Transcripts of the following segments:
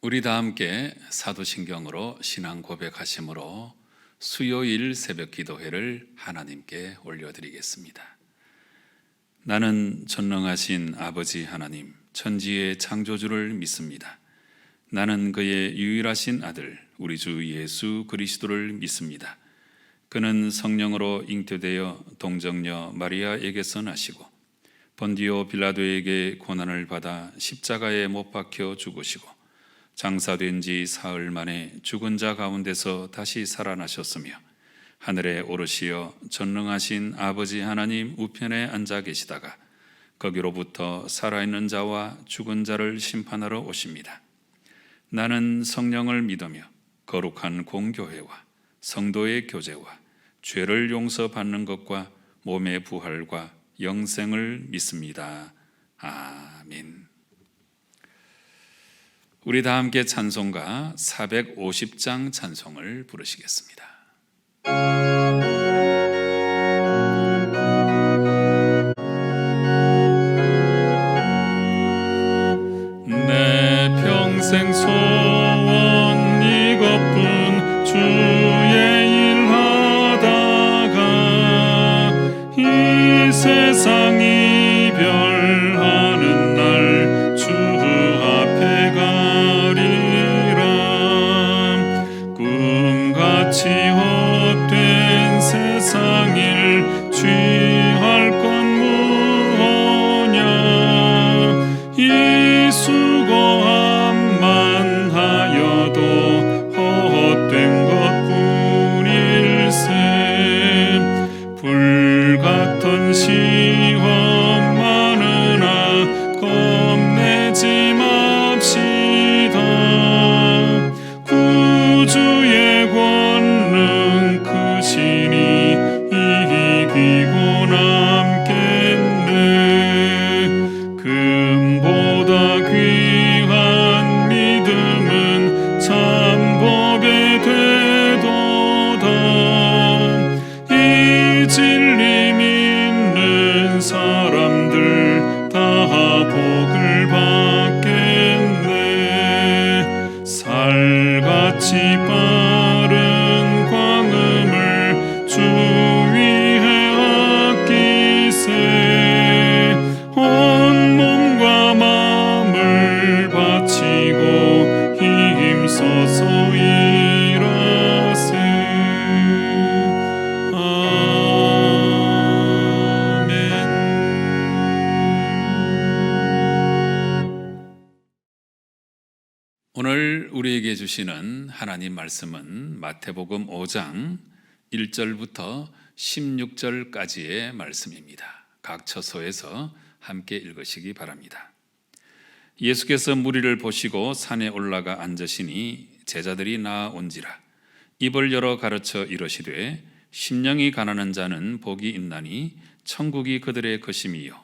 우리 다 함께 사도신경으로 신앙 고백하심으로 수요일 새벽 기도회를 하나님께 올려드리겠습니다. 나는 전능하신 아버지 하나님, 천지의 창조주를 믿습니다. 나는 그의 유일하신 아들, 우리 주 예수 그리스도를 믿습니다. 그는 성령으로 잉태되어 동정녀 마리아에게서 나시고 본디오 빌라도에게 고난을 받아 십자가에 못 박혀 죽으시고 장사된 지 사흘 만에 죽은 자 가운데서 다시 살아나셨으며 하늘에 오르시어 전능하신 아버지 하나님 우편에 앉아 계시다가 거기로부터 살아있는 자와 죽은 자를 심판하러 오십니다. 나는 성령을 믿으며 거룩한 공교회와 성도의 교제와 죄를 용서받는 것과 몸의 부활과 영생을 믿습니다. 아멘. 우리 다 함께 찬송가 450장 찬송을 부르시겠습니다. 내 평생 소원 이것뿐 주의 일 하다가 이 세상 이별하는 날 주 앞에 가리라. 꿈같이 헛된 세상 일 취할 건 무엇냐. 이 수고함만 하여도 헛된 것뿐일세. 불같은 시험 많으나 겁내지 맙시다. 구주의 권능 크시니 이기고 남겠네. 금보다 귀한 믿음은 참 복이 되도다. 이 진리 믿는 사람들 다 복을 받겠네. 살같이 빠른 광음을 주 위에 아끼세. 온 몸과 마음을 바치고 힘써서 일하세. 오늘 우리에게 주시는 하나님 말씀은 마태복음 5장 1절부터 16절까지의 말씀입니다. 각 처소에서 함께 읽으시기 바랍니다. 예수께서 무리를 보시고 산에 올라가 앉으시니 제자들이 나아온지라. 입을 열어 가르쳐 이르시되 심령이 가난한 자는 복이 있나니 천국이 그들의 것임이요.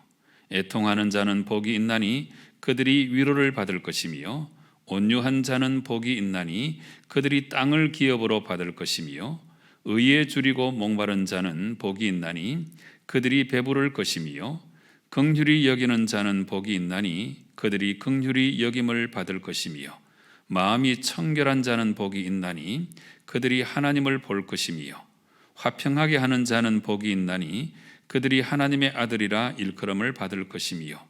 애통하는 자는 복이 있나니 그들이 위로를 받을 것이며 온유한 자는 복이 있나니 그들이 땅을 기업으로 받을 것이며 의에 줄이고 목마른 자는 복이 있나니 그들이 배부를 것이며 긍휼히 여기는 자는 복이 있나니 그들이 긍휼히 여김을 받을 것이며 마음이 청결한 자는 복이 있나니 그들이 하나님을 볼 것이며 화평하게 하는 자는 복이 있나니 그들이 하나님의 아들이라 일컬음을 받을 것이며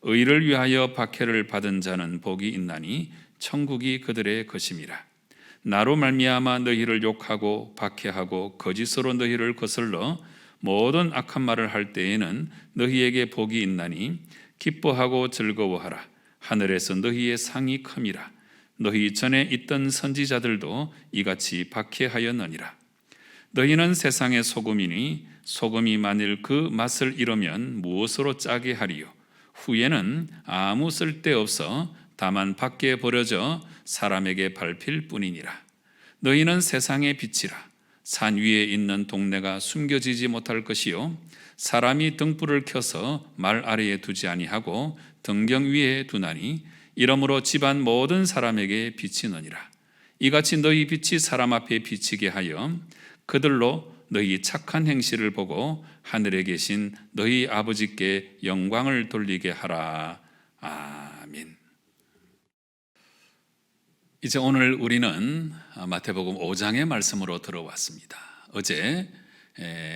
의를 위하여 박해를 받은 자는 복이 있나니 천국이 그들의 것임이라. 나로 말미암아 너희를 욕하고 박해하고 거짓으로 너희를 거슬러 모든 악한 말을 할 때에는 너희에게 복이 있나니 기뻐하고 즐거워하라. 하늘에서 너희의 상이 큼이라. 너희 전에 있던 선지자들도 이같이 박해하였느니라. 너희는 세상의 소금이니 소금이 만일 그 맛을 잃으면 무엇으로 짜게 하리요. 후에는 아무 쓸데없어 다만 밖에 버려져 사람에게 밟힐 뿐이니라. 너희는 세상의 빛이라. 산 위에 있는 동네가 숨겨지지 못할 것이요 사람이 등불을 켜서 말 아래에 두지 아니하고 등경 위에 두나니 이러므로 집안 모든 사람에게 비치느니라. 이같이 너희 빛이 사람 앞에 비치게 하여 그들로 너희 착한 행실을 보고 하늘에 계신 너희 아버지께 영광을 돌리게 하라. 아멘. 이제 오늘 우리는 마태복음 5장의 말씀으로 들어왔습니다. 어제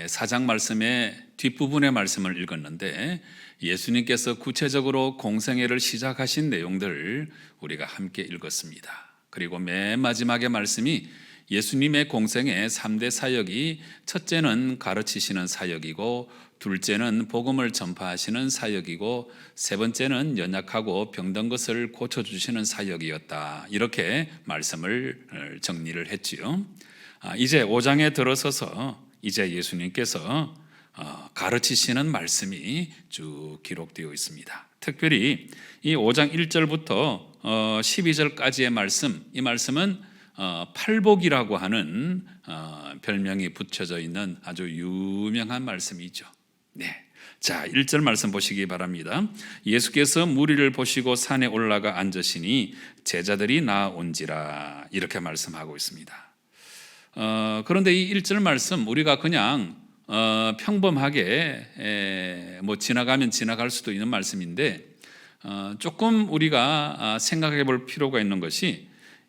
4장 말씀의 뒷부분의 말씀을 읽었는데 예수님께서 구체적으로 공생애를 시작하신 내용들을 우리가 함께 읽었습니다. 그리고 맨 마지막의 말씀이 예수님의 공생애 3대 사역이 첫째는 가르치시는 사역이고 둘째는 복음을 전파하시는 사역이고 세 번째는 연약하고 병든 것을 고쳐주시는 사역이었다. 이렇게 말씀을 정리를 했지요. 이제 5장에 들어서서 이제 예수님께서 가르치시는 말씀이 쭉 기록되어 있습니다. 특별히 이 5장 1절부터 12절까지의 말씀, 이 말씀은 팔복이라고 하는 별명이 붙여져 있는 아주 유명한 말씀이죠. 네. 자, 1절 말씀 보시기 바랍니다. 예수께서 무리를 보시고 산에 올라가 앉으시니 제자들이 나온지라 이렇게 말씀하고 있습니다. 그런데 이 1절 말씀 우리가 그냥 평범하게 뭐 지나가면 지나갈 수도 있는 말씀인데 조금 우리가 생각해 볼 필요가 있는 것이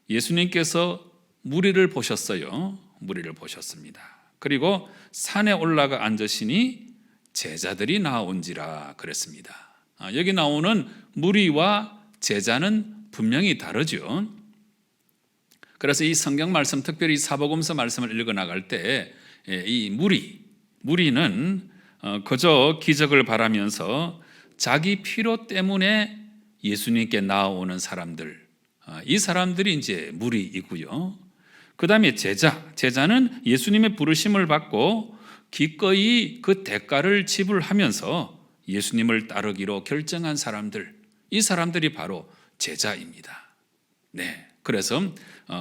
예수님께서 무리를 보셨어요. 무리를 보셨습니다. 그리고 산에 올라가 앉으시니 제자들이 나온지라 그랬습니다. 여기 나오는 무리와 제자는 분명히 다르죠. 그래서 이 성경 말씀, 특별히 사복음서 말씀을 읽어 나갈 때 이 무리는 그저 기적을 바라면서 자기 필요 때문에 예수님께 나오는 사람들, 이 사람들이 이제 무리이고요. 그 다음에 제자는 예수님의 부르심을 받고 기꺼이 그 대가를 지불하면서 예수님을 따르기로 결정한 사람들, 이 사람들이 바로 제자입니다. 네, 그래서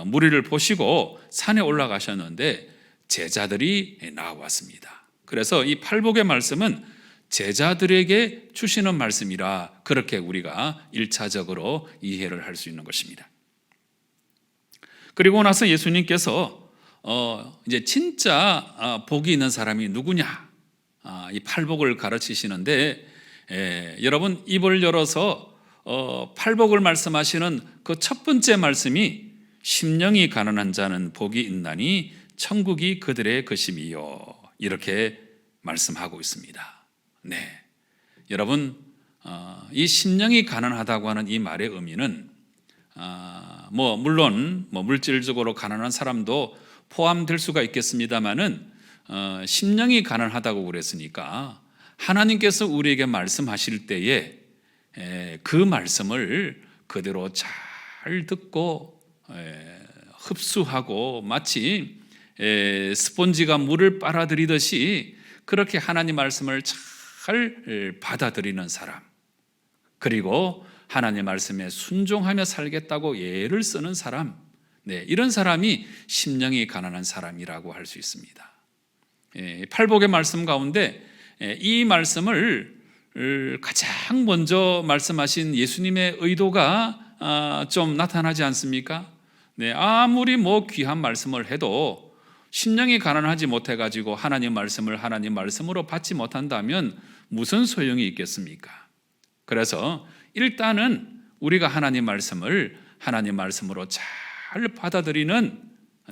무리를 보시고 산에 올라가셨는데 제자들이 나왔습니다. 그래서 이 팔복의 말씀은 제자들에게 주시는 말씀이라 그렇게 우리가 1차적으로 이해를 할 수 있는 것입니다. 그리고 나서 예수님께서 이제 진짜 복이 있는 사람이 누구냐, 이 팔복을 가르치시는데 여러분 입을 열어서 팔복을 말씀하시는 그 첫 번째 말씀이 심령이 가난한 자는 복이 있나니 천국이 그들의 것임이요 이렇게 말씀하고 있습니다. 네, 여러분 이 심령이 가난하다고 하는 이 말의 의미는 물론 물질적으로 가난한 사람도 포함될 수가 있겠습니다만은 심령이 가난하다고 그랬으니까 하나님께서 우리에게 말씀하실 때에 그 말씀을 그대로 잘 듣고 흡수하고 마치 스폰지가 물을 빨아들이듯이 그렇게 하나님 말씀을 잘 받아들이는 사람, 그리고 하나님 말씀에 순종하며 살겠다고 예를 쓰는 사람, 네, 이런 사람이 심령이 가난한 사람이라고 할 수 있습니다. 팔복의 말씀 가운데 이 말씀을 가장 먼저 말씀하신 예수님의 의도가 좀 나타나지 않습니까? 네, 아무리 귀한 말씀을 해도 심령이 가난하지 못해가지고 하나님 말씀을 하나님 말씀으로 받지 못한다면 무슨 소용이 있겠습니까? 그래서 일단은 우리가 하나님 말씀을 하나님 말씀으로 잘 받아들이는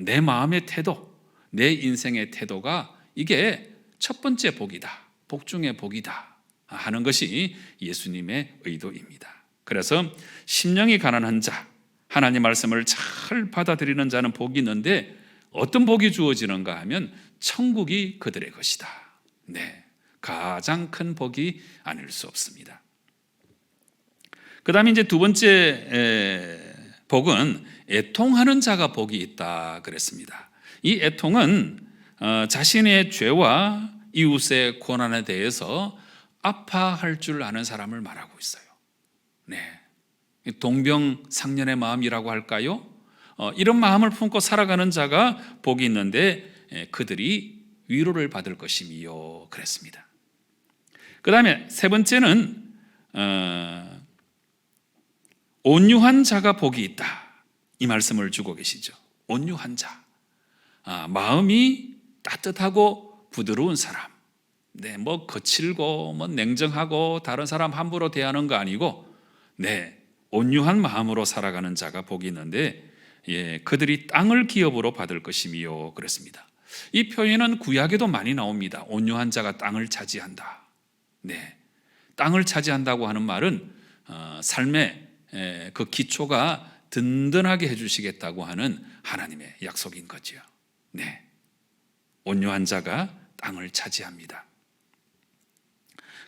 내 마음의 태도, 내 인생의 태도가 이게 첫 번째 복이다, 복 중의 복이다 하는 것이 예수님의 의도입니다. 그래서 심령이 가난한 자, 하나님 말씀을 잘 받아들이는 자는 복이 있는데 어떤 복이 주어지는가 하면 천국이 그들의 것이다. 네, 가장 큰 복이 아닐 수 없습니다. 그 다음에 이제 두 번째 복은 애통하는 자가 복이 있다 그랬습니다. 이 애통은 자신의 죄와 이웃의 고난에 대해서 아파할 줄 아는 사람을 말하고 있어요. 네, 동병상련의 마음이라고 할까요? 이런 마음을 품고 살아가는 자가 복이 있는데 그들이 위로를 받을 것임이요 그랬습니다. 그 다음에 세 번째는 온유한 자가 복이 있다, 이 말씀을 주고 계시죠. 온유한 자, 마음이 따뜻하고 부드러운 사람, 네, 거칠고 냉정하고 다른 사람 함부로 대하는 거 아니고 네, 온유한 마음으로 살아가는 자가 복이 있는데 그들이 땅을 기업으로 받을 것이미요 그랬습니다. 이 표현은 구약에도 많이 나옵니다. 온유한 자가 땅을 차지한다. 땅을 차지한다고 하는 말은 삶의 그 기초가 든든하게 해주시겠다고 하는 하나님의 약속인 거죠. 온유한 자가 땅을 차지합니다.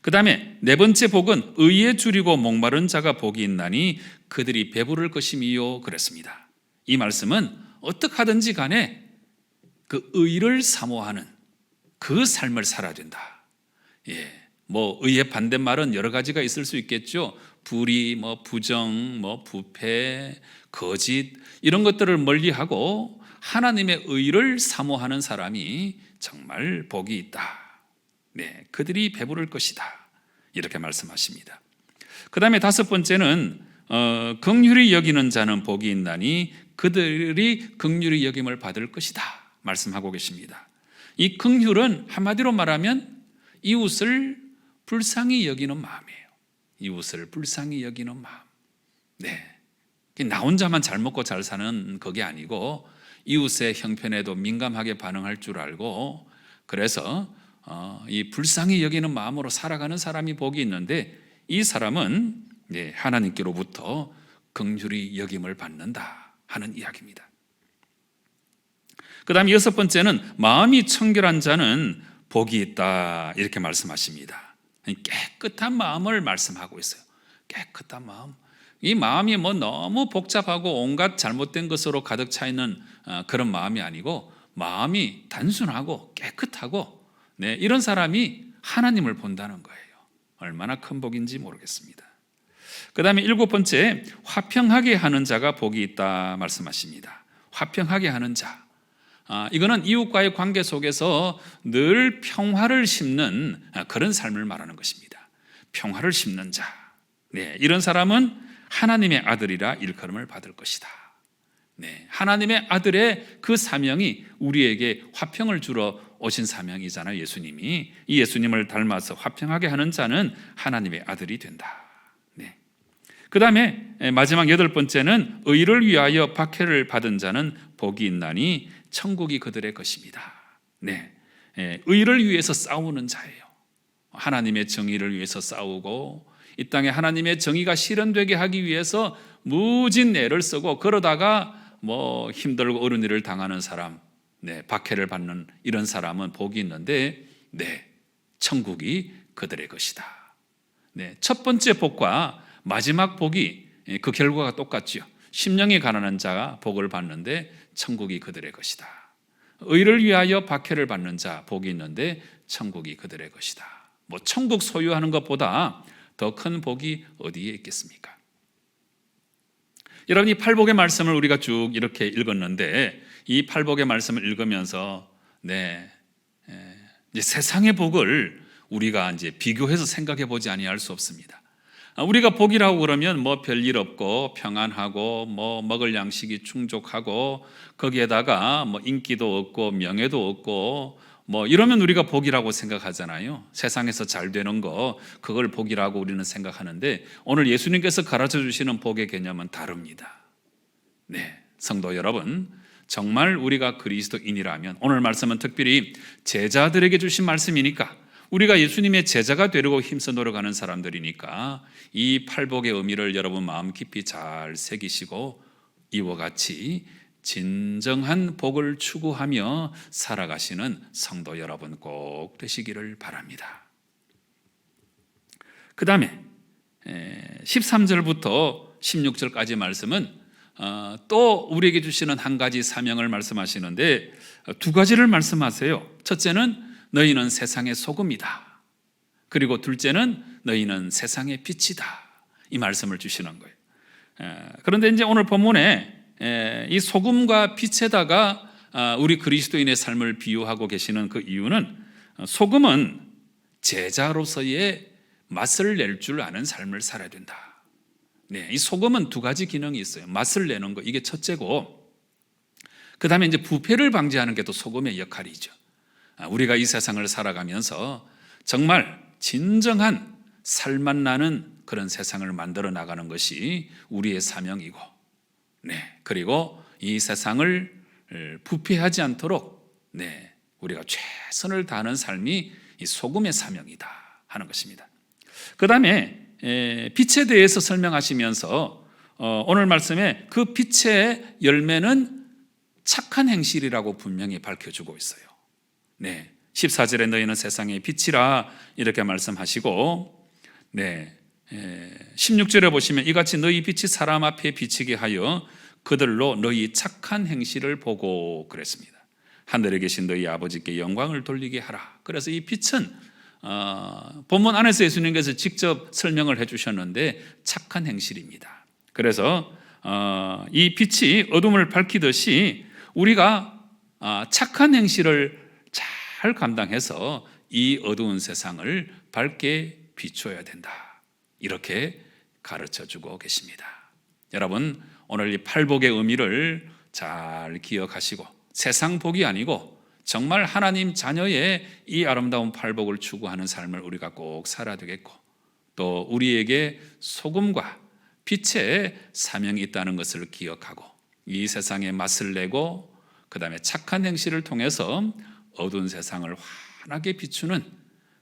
그 다음에 네 번째 복은 의에 줄이고 목마른 자가 복이 있나니 그들이 배부를 것이미요 그랬습니다. 이 말씀은 어떻게 하든지 간에 그 의를 사모하는 그 삶을 살아야 된다. 의의 반대말은 여러 가지가 있을 수 있겠죠. 불의, 부정, 부패, 거짓 이런 것들을 멀리하고 하나님의 의를 사모하는 사람이 정말 복이 있다. 그들이 배부를 것이다. 이렇게 말씀하십니다. 그 다음에 다섯 번째는 긍휼히 여기는 자는 복이 있나니 그들이 긍휼히 여김을 받을 것이다. 말씀하고 계십니다. 이 긍휼은 한마디로 말하면 이웃을 불쌍히 여기는 마음이에요. 이웃을 불쌍히 여기는 마음. 나 혼자만 잘 먹고 잘 사는 그게 아니고 이웃의 형편에도 민감하게 반응할 줄 알고 그래서 이 불쌍히 여기는 마음으로 살아가는 사람이 복이 있는데 이 사람은 하나님께로부터 긍휼히 여김을 받는다 하는 이야기입니다. 그 다음 여섯 번째는 마음이 청결한 자는 복이 있다 이렇게 말씀하십니다. 깨끗한 마음을 말씀하고 있어요. 깨끗한 마음. 이 마음이 너무 복잡하고 온갖 잘못된 것으로 가득 차 있는 그런 마음이 아니고 마음이 단순하고 깨끗하고 이런 사람이 하나님을 본다는 거예요. 얼마나 큰 복인지 모르겠습니다. 그 다음에 일곱 번째 화평하게 하는 자가 복이 있다 말씀하십니다. 화평하게 하는 자. 이거는 이웃과의 관계 속에서 늘 평화를 심는 그런 삶을 말하는 것입니다. 평화를 심는 자. 이런 사람은 하나님의 아들이라 일컬음을 받을 것이다. 하나님의 아들의 그 사명이 우리에게 화평을 주러 오신 사명이잖아요. 예수님이. 이 예수님을 닮아서 화평하게 하는 자는 하나님의 아들이 된다. 그 다음에 마지막 여덟 번째는 의를 위하여 박해를 받은 자는 복이 있나니 천국이 그들의 것입니다. 의를 위해서 싸우는 자예요. 하나님의 정의를 위해서 싸우고 이 땅에 하나님의 정의가 실현되게 하기 위해서 무진 애를 쓰고 그러다가 힘들고 어려운 일을 당하는 사람, 박해를 받는 이런 사람은 복이 있는데 천국이 그들의 것이다. 첫 번째 복과 마지막 복이 그 결과가 똑같죠. 심령이 가난한 자가 복을 받는데 천국이 그들의 것이다. 의를 위하여 박해를 받는 자 복이 있는데 천국이 그들의 것이다. 천국 소유하는 것보다 더 큰 복이 어디에 있겠습니까? 여러분, 이 팔복의 말씀을 우리가 쭉 이렇게 읽었는데 이 팔복의 말씀을 읽으면서 이제 세상의 복을 우리가 이제 비교해서 생각해 보지 아니할 수 없습니다. 우리가 복이라고 그러면 별일 없고 평안하고 먹을 양식이 충족하고 거기에다가 인기도 없고 명예도 없고 이러면 우리가 복이라고 생각하잖아요. 세상에서 잘 되는 거 그걸 복이라고 우리는 생각하는데 오늘 예수님께서 가르쳐 주시는 복의 개념은 다릅니다. 성도 여러분, 정말 우리가 그리스도인이라면 오늘 말씀은 특별히 제자들에게 주신 말씀이니까 우리가 예수님의 제자가 되려고 힘써 노력하는 사람들이니까 이 팔복의 의미를 여러분 마음 깊이 잘 새기시고 이와 같이 진정한 복을 추구하며 살아가시는 성도 여러분 꼭 되시기를 바랍니다. 그 다음에 13절부터 16절까지 말씀은 또 우리에게 주시는 한 가지 사명을 말씀하시는데 두 가지를 말씀하세요. 첫째는 너희는 세상의 소금이다. 그리고 둘째는 너희는 세상의 빛이다. 이 말씀을 주시는 거예요. 그런데 이제 오늘 본문에 이 소금과 빛에다가 우리 그리스도인의 삶을 비유하고 계시는 그 이유는 소금은 제자로서의 맛을 낼 줄 아는 삶을 살아야 된다. 이 소금은 두 가지 기능이 있어요. 맛을 내는 거, 이게 첫째고, 그 다음에 이제 부패를 방지하는 게 또 소금의 역할이죠. 우리가 이 세상을 살아가면서 정말 진정한 살맛 나는 그런 세상을 만들어 나가는 것이 우리의 사명이고, 그리고 이 세상을 부패하지 않도록 우리가 최선을 다하는 삶이 이 소금의 사명이다 하는 것입니다. 그 다음에 빛에 대해서 설명하시면서 오늘 말씀에 그 빛의 열매는 착한 행실이라고 분명히 밝혀주고 있어요. 14절에 너희는 세상의 빛이라 이렇게 말씀하시고 16절에 보시면 이같이 너희 빛이 사람 앞에 비치게 하여 그들로 너희 착한 행실을 보고 그랬습니다. 하늘에 계신 너희 아버지께 영광을 돌리게 하라. 그래서 이 빛은 본문 안에서 예수님께서 직접 설명을 해주셨는데 착한 행실입니다. 그래서 이 빛이 어둠을 밝히듯이 우리가 착한 행실을 잘 감당해서 이 어두운 세상을 밝게 비춰야 된다. 이렇게 가르쳐주고 계십니다. 여러분, 오늘 이 팔복의 의미를 잘 기억하시고 세상 복이 아니고 정말 하나님 자녀의 이 아름다운 팔복을 추구하는 삶을 우리가 꼭 살아야 되겠고, 또 우리에게 소금과 빛의 사명이 있다는 것을 기억하고 이 세상에 맛을 내고 그 다음에 착한 행실을 통해서 어두운 세상을 환하게 비추는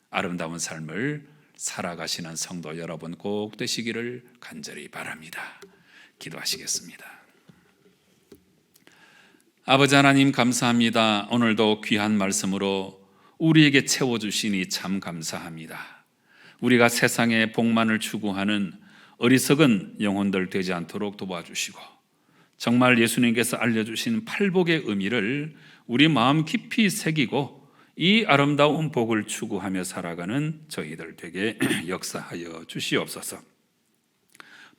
아름다운 삶을 살아가시는 성도 여러분 꼭 되시기를 간절히 바랍니다. 기도하시겠습니다. 아버지 하나님 감사합니다. 오늘도 귀한 말씀으로 우리에게 채워주시니 참 감사합니다. 우리가 세상의 복만을 추구하는 어리석은 영혼들 되지 않도록 도와주시고 정말 예수님께서 알려주신 팔복의 의미를 우리 마음 깊이 새기고 이 아름다운 복을 추구하며 살아가는 저희들 되게 역사하여 주시옵소서.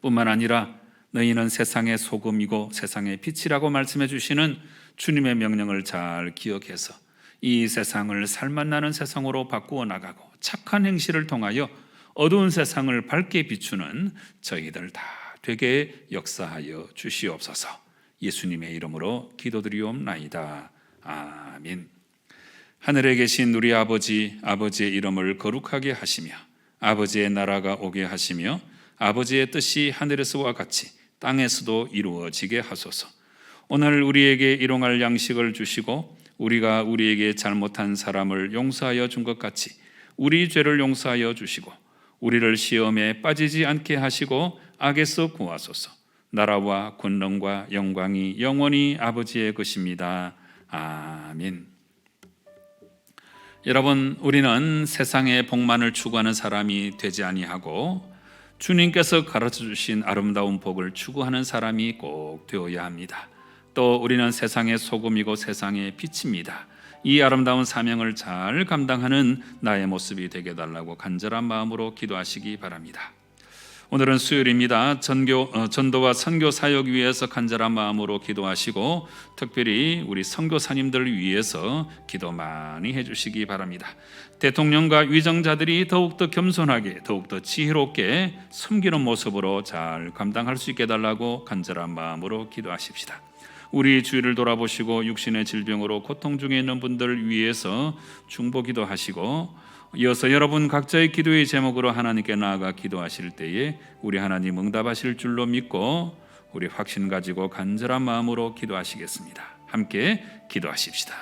뿐만 아니라 너희는 세상의 소금이고 세상의 빛이라고 말씀해 주시는 주님의 명령을 잘 기억해서 이 세상을 살맛나는 세상으로 바꾸어 나가고 착한 행실을 통하여 어두운 세상을 밝게 비추는 저희들 다 되게 역사하여 주시옵소서. 예수님의 이름으로 기도드리옵나이다. 아멘. 하늘에 계신 우리 아버지, 아버지의 이름을 거룩하게 하시며 아버지의 나라가 오게 하시며 아버지의 뜻이 하늘에서와 같이 땅에서도 이루어지게 하소서. 오늘 우리에게 일용할 양식을 주시고 우리가 우리에게 잘못한 사람을 용서하여 준 것 같이 우리 죄를 용서하여 주시고 우리를 시험에 빠지지 않게 하시고 악에서 구하소서. 나라와 권능과 영광이 영원히 아버지의 것입니다. 아멘. 여러분, 우리는 세상의 복만을 추구하는 사람이 되지 아니하고 주님께서 가르쳐 주신 아름다운 복을 추구하는 사람이 꼭 되어야 합니다. 또 우리는 세상의 소금이고 세상의 빛입니다. 이 아름다운 사명을 잘 감당하는 나의 모습이 되게 달라고 간절한 마음으로 기도하시기 바랍니다. 오늘은 수요일입니다. 전도와 선교 사역 위해서 간절한 마음으로 기도하시고 특별히 우리 선교사님들 위해서 기도 많이 해주시기 바랍니다. 대통령과 위정자들이 더욱더 겸손하게 더욱더 지혜롭게 섬기는 모습으로 잘 감당할 수 있게 해달라고 간절한 마음으로 기도하십시다. 우리 주위를 돌아보시고 육신의 질병으로 고통 중에 있는 분들 위해서 중보기도 하시고 이어서 여러분 각자의 기도의 제목으로 하나님께 나아가 기도하실 때에 우리 하나님 응답하실 줄로 믿고 우리 확신 가지고 간절한 마음으로 기도하시겠습니다. 함께 기도하십시다.